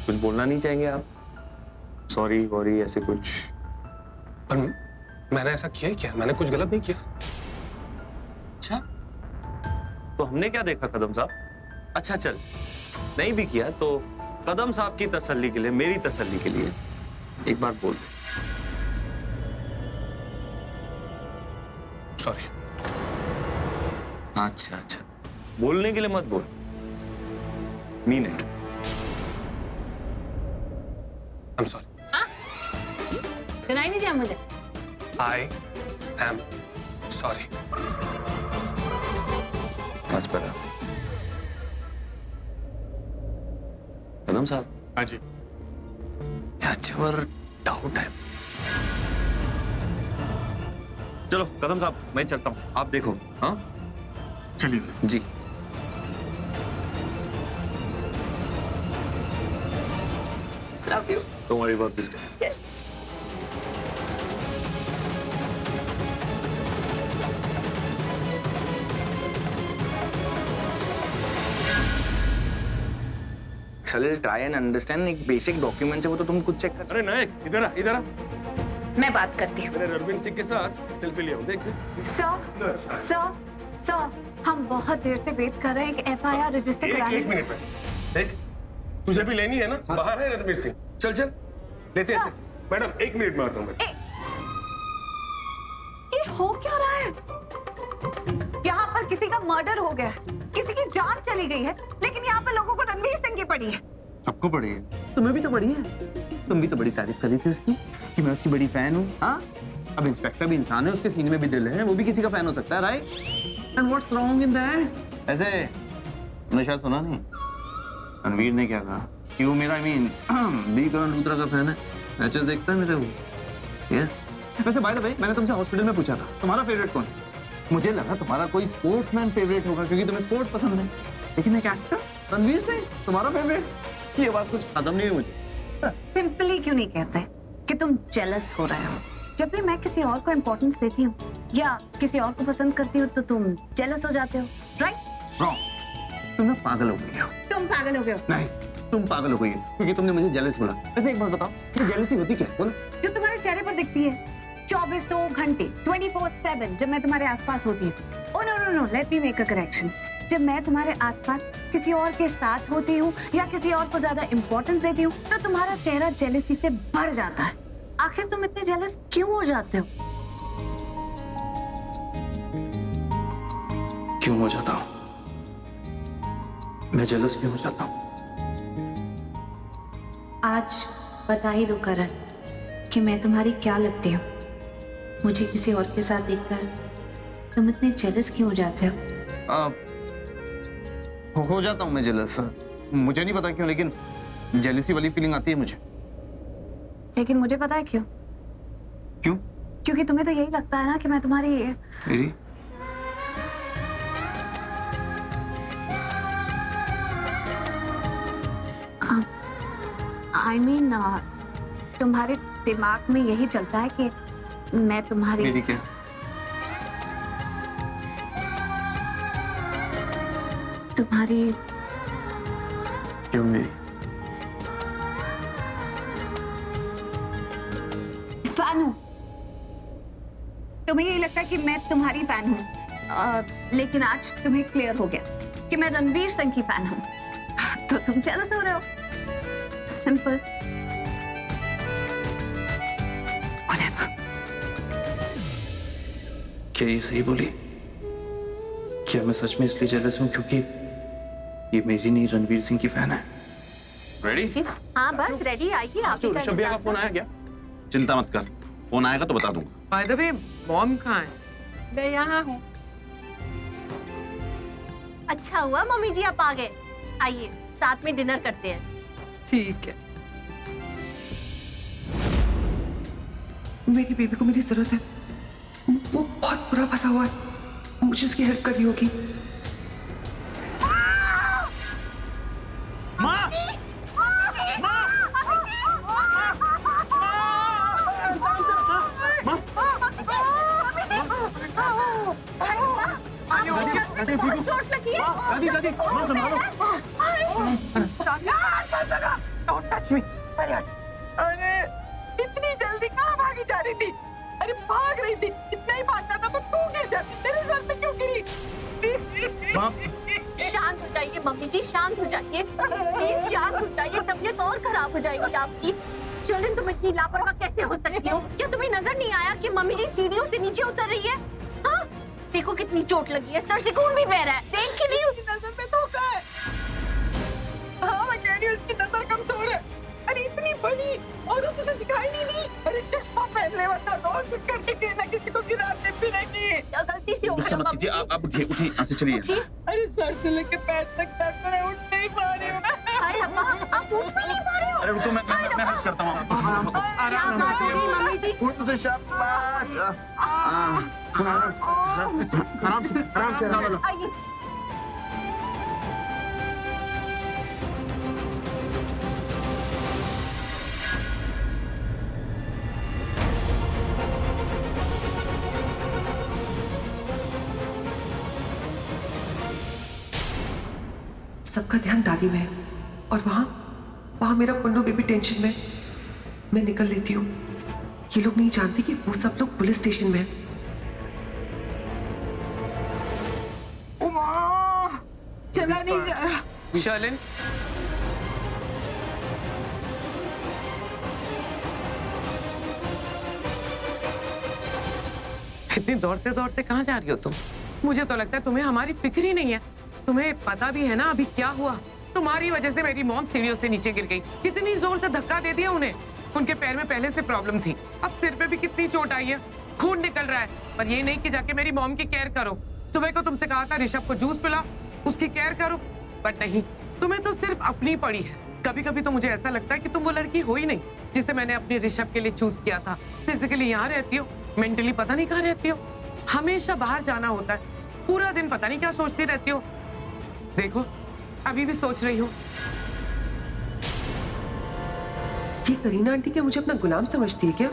कुछ बोलना नहीं चाहेंगे आप? सॉरी वॉरी ऐसे कुछ? पर मैंने ऐसा किया ही क्या? मैंने कुछ गलत नहीं किया। अच्छा, तो हमने क्या देखा कदम साहब? अच्छा चल, नहीं भी किया तो कदम साहब की तसल्ली के लिए, मेरी तसल्ली के लिए एक बार बोल दे। सॉरी। अच्छा अच्छा, बोलने के लिए मत बोल, mean it. I am sorry. हाँ? सुनाई नहीं दिया मुझे? I am sorry. बस पर कदम साहब, हाँ जी। याच्यावर डाउट है। चलो कदम साहब, मैं चलता हूँ, आप देखो। हाँ चलिए। जी। Love you. Don't worry about this guy. Yes. चल ट्राई एंड अंडरस्टैंड, एक बेसिक डॉक्यूमेंट है वो तो तुम खुद चेक कर सकते अरे नायक, इधर आ, इधर आ। मैं बात करती हूँ। मैंने रणवीर सिंह के साथ सेल्फी लिया हूँ, देख दे। सर, हम बहुत देर से वेट कर रहे हैं कि एफआईआर रजिस्टर कराने। एक मिनट में देख, तुझे भी लेनी है ना? बाहर है रणवीर सिंह, चल चल लेते हैं। मैडम 1 मिनट में आता हूँ मैं। ये हो क्या रहा है? यहाँ पर किसी का मर्डर हो गया है, किसी की जान चली गई है, लेकिन यहाँ पर लोगों को रणवीर सिंह की पड़ी है। सबको पड़ी है, तुम्हें भी तो पड़ी है। तुम भी तो बड़ी तारीफ कर रही थी उसकी कि मैं उसकी बड़ी फैन हूँ। हाँ, अब इंस्पेक्टर भी इंसान है, उसके सीने में भी दिल है, वो भी किसी का फैन हो सकता है, right? And what's wrong in that? ऐसे तुमने शायद सुना नहीं, रणवीर ने क्या कहा कि वो मेरा करण रुद्रा का फैन है, मैचेस देखता है मेरे वो। यस। वैसे बाय द वे, मैंने तुमसे हॉस्पिटल में पूछा था तुम्हारा फेवरेट कौन है। मुझे लगा तुम्हारा कोई स्पोर्ट्समैन फेवरेट होगा क्योंकि तुम्हें स्पोर्ट्स पसंद है, लेकिन एक एक्टर रणवीर सिंह तुम्हारा फेवरेट, ये बात कुछ हजम नहीं हुई मुझे। सिंपली क्यों नहीं कहते कि तुम जेलस हो रहे हो? जब भी मैं किसी और को इम्पोर्टेंस देती हूँ या किसी और को पसंद करती हूँ तो तुम जेलस हो जाते हो, राइट? रॉन्ग, तुम ना पागल हो गई हो। तुम पागल हो गए हो? नहीं, तुम पागल हो गई हो क्योंकि तुमने मुझे जेलस बोला। वैसे एक बात बताओ, ये जेलसी होती क्या है? बोलो। जो तुम्हारे चेहरे पर दिखती है 24 घंटे 24/7 जब मैं तुम्हारे आसपास होती हूँ। Oh no, let me make a correction. जब मैं तुम्हारे आसपास किसी और के साथ होती हूँ या किसी और को ज्यादा इंपॉर्टेंस देती हूँ तो तुम्हारा चेहरा जेलसी से भर जाता है। आखिर तुम इतने जेलस क्यों हो जाते हो? क्यों हो जाता हूँ? मैं जेलस क्यों हो जाता हूँ? आज बता ही दो करण कि मैं तुम्हारी क्या लगती हूँ। मुझे किसी और के साथ देखकर तुम इतने जेलस क्यों हो जाते हो? हो जाता हूँ मैं जेलस, मुझे नहीं पता क्यों, लेकिन जेलसी वाली फीलिंग आती है मुझे। लेकिन मुझे पता है क्यों। क्यों? क्योंकि तुम्हें तो यही लगता है ना कि मैं तुम्हारी मेरी I mean, तुम्हारे दिमाग में यही चलता है कि मैं तुम्हारी। मेरी क्या? तुम्हारी क्यों मेरी? फैन हूँ। तुम्हें यही लगता है कि मैं तुम्हारी फैन हूँ, लेकिन आज तुम्हें क्लियर हो गया कि मैं रणवीर सिंह की फैन हूँ, तो तुम जेलस हो रहे हो। सिंपल। क्या ये सही बोली? क्या मैं सच में इसलिए जेलस हूँ क्योंकि ये मेरी नहीं रणवीर सिंह की फैन है? रेडी? हाँ बस रेडी, आइए आप। ऋषभ भैया का फोन आया क्या? चिंता मत कर, फोन आएगा तो बता दूंगा। बाय द वे, मॉम कहाँ है? मैं यहाँ हूँ। अच्छा हुआ मम्मी जी आप आ गए। आइए साथ में डिनर करते हैं। ठीक है। मेरी बेबी को मेरी जरूरत है, वो बहुत बुरा फंसा हुआ है, मुझे उसकी हेल्प करनी होगी। चोट लगी है। दादी, माँ संभालो। लक्ष्मी अरे हट। अरे इतनी जल्दी कहाँ भागी जा रही थी? अरे भाग रही थी, इतना ही भागना था तो तू गिर जाती, तेरे सर पे क्यों गिरी? शांत हो जाइए मम्मी जी, शांत हो जाइए प्लीज, शांत हो जाइए, तबीयत और खराब हो जाएगी आपकी। चलें, तुम इतनी लापरवाह कैसे हो सकती हो? क्या तुम्हें नजर नहीं आया कि मम्मी जी सीढ़ियों से नीचे उतर रही है? हाँ, देखो कितनी चोट लगी है, सर से खून भी बह रहा है, देख के नहीं? उसकी नजर में धोखा है। हाँ मैं कह रही हूँ उसकी नजर कमजोर है। अरे इतनी बड़ी और तुझे दिखाई नहीं दी? अरे चश्मा पहन ले वरना रोज इस करके किसी न किसी को गिराते फिरेगी। क्या गलती से हो गुस्सा गया मत कीजिए, आप उठिए उठिए, यहाँ से चलिए। उठिए। अरे सर से लेकर पैर तक दर्द है, उठ नहीं पा रही हूँ मैं। हाय अम्मा, आप उठ भी नहीं पा रहे हो? अरे रुको, मैं हेल्प करता हूँ आपको। क्या बात हो गई मम्मी जी? उठ से शाबाश। आराम से। आइए। सबका ध्यान दादी में है और वहां मेरा पुन्नू बेबी टेंशन में। मैं निकल लेती हूँ, ये लोग नहीं जानते कि वो सब लोग पुलिस स्टेशन में हैं। चला नहीं जा रहा। शर्लिन, इतनी दौड़ते दौड़ते कहाँ जा रही हो तुम? मुझे तो लगता है तुम्हें हमारी फिक्र ही नहीं है। तुम्हें पता भी है ना अभी क्या हुआ? तुम्हारी वजह से मेरी मॉम सीढ़ियों से नीचे गिर गई। कितनी जोर से धक्का दे दिया उन्हें। उनके पैर में पहले से प्रॉब्लम थी, अब सिर पे भी कितनी चोट आई है, खून निकल रहा है। पर ये नहीं कि जाके मेरी मॉम की केयर करो। सुबह को तुमसे कहा था ऋषभ को जूस पिलाओ, उसकी केयर करो, बट नहीं, तुम्हें तो सिर्फ अपनी पड़ी है। कभी कभी तो मुझे ऐसा लगता है कि तुम वो लड़की हो ही नहीं जिसे मैंने अपने ऋषभ के लिए चूज किया था। फिजिकली यहाँ रहती हो, मेंटली पता नहीं कहाँ रहती हो। हमेशा बाहर जाना होता है, पूरा दिन पता नहीं क्या सोचती रहती हो। देखो अभी भी सोच रही हूँ। ये करीना आंटी क्या मुझे अपना गुलाम समझती है क्या?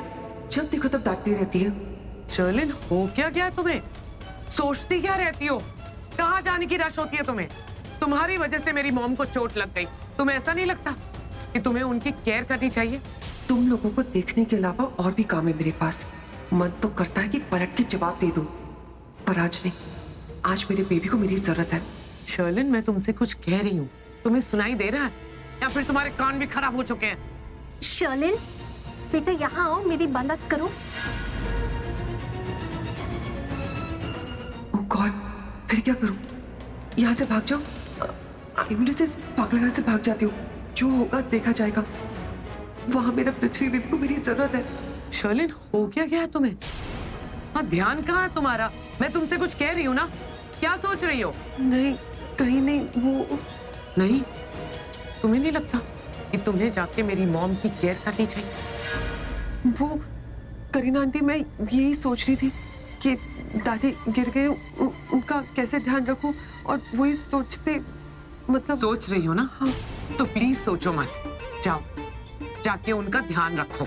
जब देखो तब डांटती रहती है। शर्लिन, हो क्या गया तुम्हें? सोचती क्या रहती हो? कहाँ जाने की रश होती है तुम्हें? तुम्हारी वजह से मेरी मॉम को चोट लग गई। तुम्हें ऐसा नहीं लगता कि तुम्हें उनकी केयर करनी चाहिए? तुम लोगों को देखने के अलावा और भी काम है मेरे पास। मन तो करता है कि पलट के जवाब दे दूं, पर आज नहीं। आज मेरे बेबी को मेरी जरूरत है। शर्लिन, मैं तुमसे कुछ कह रही हूँ, तुम्हें सुनाई दे रहा है या फिर तुम्हारे कान भी खराब हो चुके हैं? शर्लिन, बेटा यहाँ आओ, मेरी मदद करो। ओह गॉड, फिर क्या करूं? यहाँ से भाग जाओ? आई से इस पागलखाने से भाग जाती हूँ। जो होगा देखा जाएगा। वहां मेरा पृथ्वी बेबी को मेरी जरूरत है। शर्लिन, हो क्या गया है तुम्हें? हाँ, ध्यान कहाँ है तुम्हारा? मैं तुमसे कुछ कह रही हूँ ना, क्या सोच रही हो? नहीं, कहीं नहीं। वो नहीं, तुम्हें नहीं लगता कि तुम्हें जाके मेरी मॉम की केयर करनी चाहिए? वो करीना आंटी, मैं यही सोच रही थी कि दादी गिर गए, उनका कैसे ध्यान रखूं, और वही सोचते मतलब। सोच रही हो ना? हाँ। तो प्लीज सोचो मत, जाओ जाके उनका ध्यान रखो।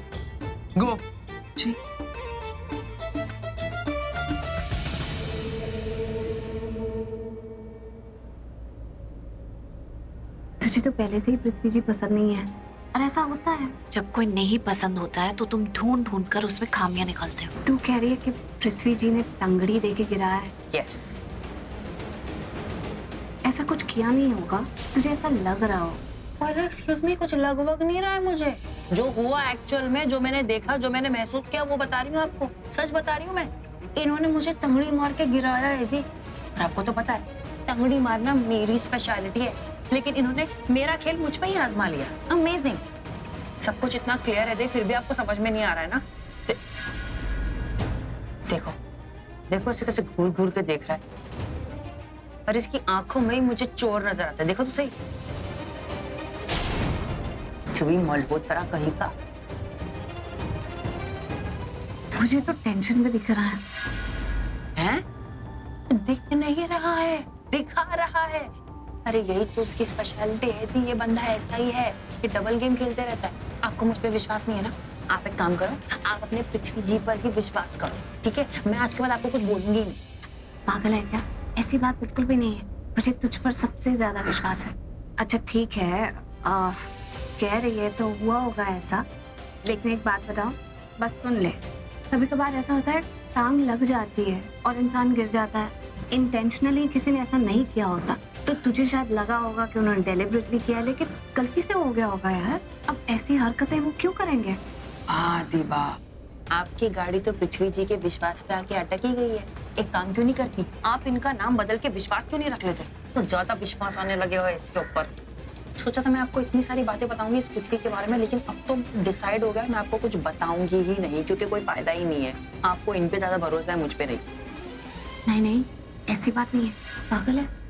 गो। जी। तुझे तो पहले से ही पृथ्वी जी पसंद नहीं है, और ऐसा होता है। जब कोई नहीं पसंद होता है तो तुम ढूंढ ढूंढ कर उसमें खामियां निकालते हो। तू कह रही है कि पृथ्वी जी ने टंगड़ी देके गिराया है? यस। ऐसा कुछ किया नहीं होगा, तुझे ऐसा लग रहा हो। एक्सक्यूज मी, कुछ लगभग नहीं रहा है मुझे। जो हुआ एक्चुअल में, जो मैंने देखा, जो मैंने महसूस किया, वो बता रही हूँ आपको। सच बता रही हूँ मैं। इन्होंने मुझे टंगड़ी मार के गिराया है दी। आपको तो पता है टंगड़ी मारना मेरी स्पेशलिटी है, लेकिन इन्होंने मेरा खेल मुझ पे ही आजमा लिया। अमेजिंग। सब कुछ इतना क्लियर है दी, फिर भी आपको समझ में नहीं आ रहा है ना? देखो देखो इसे कैसे घूर घूर के देख रहा है, और इसकी आंखों में ही मुझे चोर नजर आता है। देखो तो सही, छवि मलबूत तरह कहीं का। मुझे तो टेंशन में दिख रहा है। हैं? दिख नहीं रहा है, दिखा रहा है। अरे यही तो उसकी स्पेशलिटी है दी, ये बंदा ऐसा ही है, ये डबल गेम खेलते रहता है। आपको मुझ पे विश्वास नहीं है ना? आप एक काम करो, आप अपने पृथ्वी जी पर ही विश्वास करो, ठीक है? मैं आज के बाद आपको कुछ बोलूंगी नहीं। पागल है क्या? ऐसी बात बिल्कुल भी नहीं है। मुझे तुझ पर सबसे ज्यादा विश्वास है। अच्छा ठीक है, कह रही है तो हुआ होगा ऐसा, लेकिन एक बात बताओ, बस सुन ले, कभी कभार ऐसा होता है टांग लग जाती है और इंसान गिर जाता है, इंटेंशनली किसी ने ऐसा नहीं किया होता, तो तुझे शायद लगा होगा कि उन्होंने डेलिबरेटली किया, लेकिन गलती से हो गया होगा यार। अब ऐसी हरकतें वो क्यों करेंगे? हाँ दीबा, आपकी गाड़ी तो पृथ्वी जी के विश्वास पे आके अटक ही गई है। एक काम क्यों नहीं करती आप, इनका नाम बदल के विश्वास क्यों नहीं रख लेते? तो ज्यादा विश्वास आने लगे हो इसके ऊपर। सोचा था मैं आपको इतनी सारी बातें बताऊंगी इस पृथ्वी के बारे में, लेकिन अब तो डिसाइड हो गया मैं आपको कुछ बताऊंगी ही नहीं, क्योंकि कोई फायदा ही नहीं है। आपको इन पे ज्यादा भरोसा है, मुझ पे नहीं। नहीं नहीं, ऐसी बात नहीं है, पागल है।